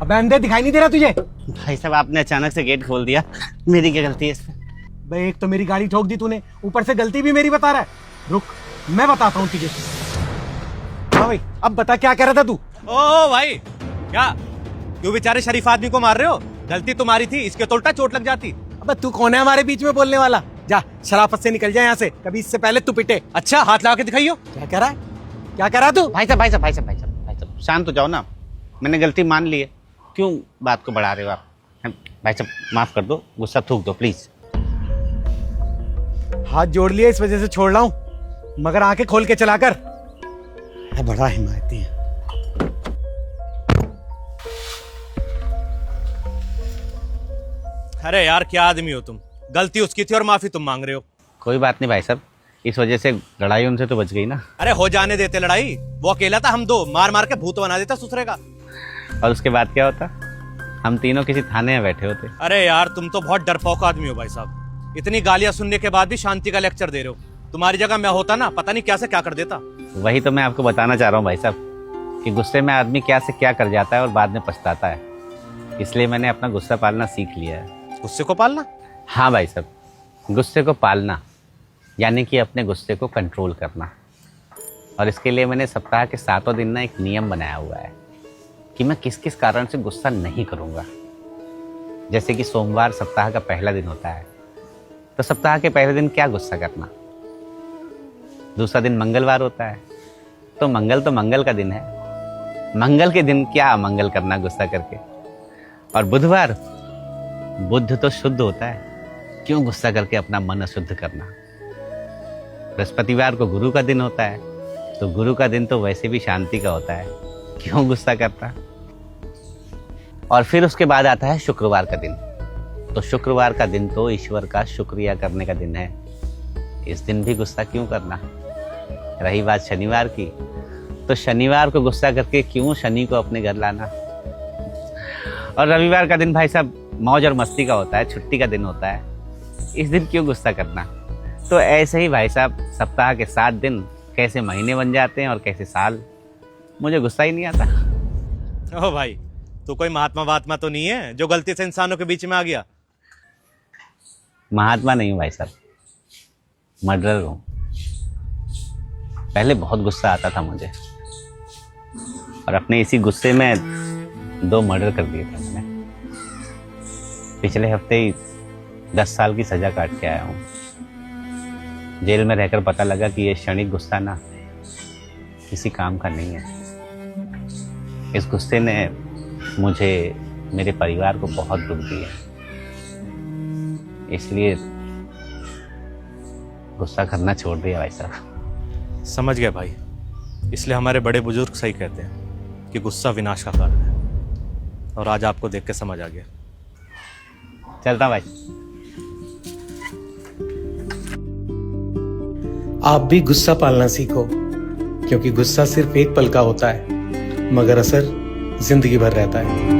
अबे अंधे, दिखाई नहीं दे रहा तुझे? भाई साहब आपने अचानक से गेट खोल दिया, मेरी क्या गलती है इसमें? बे एक तो मेरी गाड़ी ठोक दी तूने, ऊपर से गलती भी मेरी बता रहा है। रुक, मैं बताता हूँ तुझे। हाँ भाई, अब बता क्या कह रहा था तू? ओ भाई, क्या क्यों बेचारे शरीफ आदमी को मार रहे हो? गलती तुम्हारी थी, इसके तो उल्टा चोट लग जाती। अबे तू कौन है हमारे बीच में बोलने वाला? जा शराफत से निकल जा यहाँ से, कभी इससे पहले तू पिटे। अच्छा, हाथ लगा के दिखाइयो। क्या कह रहा है? क्या कह रहा तू? भाई साहब भाई साहब भाई साहब भाई साहब भाई साहब शांत हो जाओ ना, मैंने गलती मान ली है, क्यों बात को बढ़ा रहे हो आप? भाई साहब माफ कर दो, गुस्सा थूक दो प्लीज। हाथ जोड़ लिया इस वजह से छोड़ रहा हूँ, मगर आंखें खोल के चला कर। बड़ा हिमायती है। अरे यार, क्या आदमी हो तुम? गलती उसकी थी और माफी तुम मांग रहे हो। कोई बात नहीं भाई साहब, इस वजह से लड़ाई उनसे तो बच गई ना। अरे हो जाने देते लड़ाई, वो अकेला था, हम दो मार मार के भूत बना देता ससुरे का। और उसके बाद क्या होता? हम तीनों किसी थाने में बैठे होते। अरे यार, तुम तो बहुत डरपोक आदमी हो भाई साहब। इतनी गालियां सुनने के बाद भी शांति का लेक्चर दे रहे हो। तुम्हारी जगह मैं होता ना, पता नहीं क्या से क्या कर देता। वही तो मैं आपको बताना चाह रहा हूँ भाई साहब, कि गुस्से में आदमी क्या से क्या कर जाता है और बाद में पछताता है। इसलिए मैंने अपना गुस्सा पालना सीख लिया है। गुस्से को पालना? हाँ भाई साहब, गुस्से को पालना यानी कि अपने गुस्से को कंट्रोल करना। और इसके लिए मैंने सप्ताह के 7 दिन ना एक नियम बनाया हुआ है कि मैं किस किस कारण से गुस्सा नहीं करूँगा। जैसे कि सोमवार सप्ताह का पहला दिन होता है, तो सप्ताह के पहले दिन क्या गुस्सा करना। दूसरा दिन मंगलवार होता है, तो मंगल का दिन है, मंगल के दिन क्या अमंगल करना गुस्सा करके। और बुधवार, बुध तो शुद्ध होता है, क्यों गुस्सा करके अपना मन अशुद्ध करना। बृहस्पतिवार को गुरु का दिन होता है, तो गुरु का दिन तो वैसे भी शांति का होता है, क्यों गुस्सा करता। और फिर उसके बाद आता है शुक्रवार का दिन, तो शुक्रवार का दिन तो ईश्वर का शुक्रिया करने का दिन है, इस दिन भी गुस्सा क्यों करना। रही बात शनिवार की, तो शनिवार को गुस्सा करके क्यों शनि को अपने घर लाना। और रविवार का दिन भाई साहब मौज और मस्ती का होता है, छुट्टी का दिन होता है, इस दिन क्यों गुस्सा करना। तो ऐसे ही भाई साहब सप्ताह के 7 दिन कैसे महीने बन जाते हैं और कैसे साल, मुझे गुस्सा ही नहीं आता। ओ भाई, तू कोई महात्मा वात्मा तो नहीं है जो गलती से इंसानों के बीच में आ गया? महात्मा नहीं हूँ भाई साहब, मर्डरर हूँ। पहले बहुत गुस्सा आता था मुझे, और अपने इसी गुस्से में 2 मर्डर कर दिए थे मैंने। पिछले हफ्ते ही 10 साल की सजा काट के आया हूँ। जेल में रहकर पता लगा कि ये क्षणिक गुस्सा ना किसी काम का नहीं है। इस गुस्से ने मुझे, मेरे परिवार को बहुत दुख दिया, इसलिए गुस्सा करना छोड़ दिया भाई साहब। समझ गया भाई, इसलिए हमारे बड़े बुजुर्ग सही कहते हैं कि गुस्सा विनाश का कारण है, और आज आपको देख के समझ आ गया। चलता भाई। आप भी गुस्सा पालना सीखो, क्योंकि गुस्सा सिर्फ एक पल का होता है, मगर असर जिंदगी भर रहता है।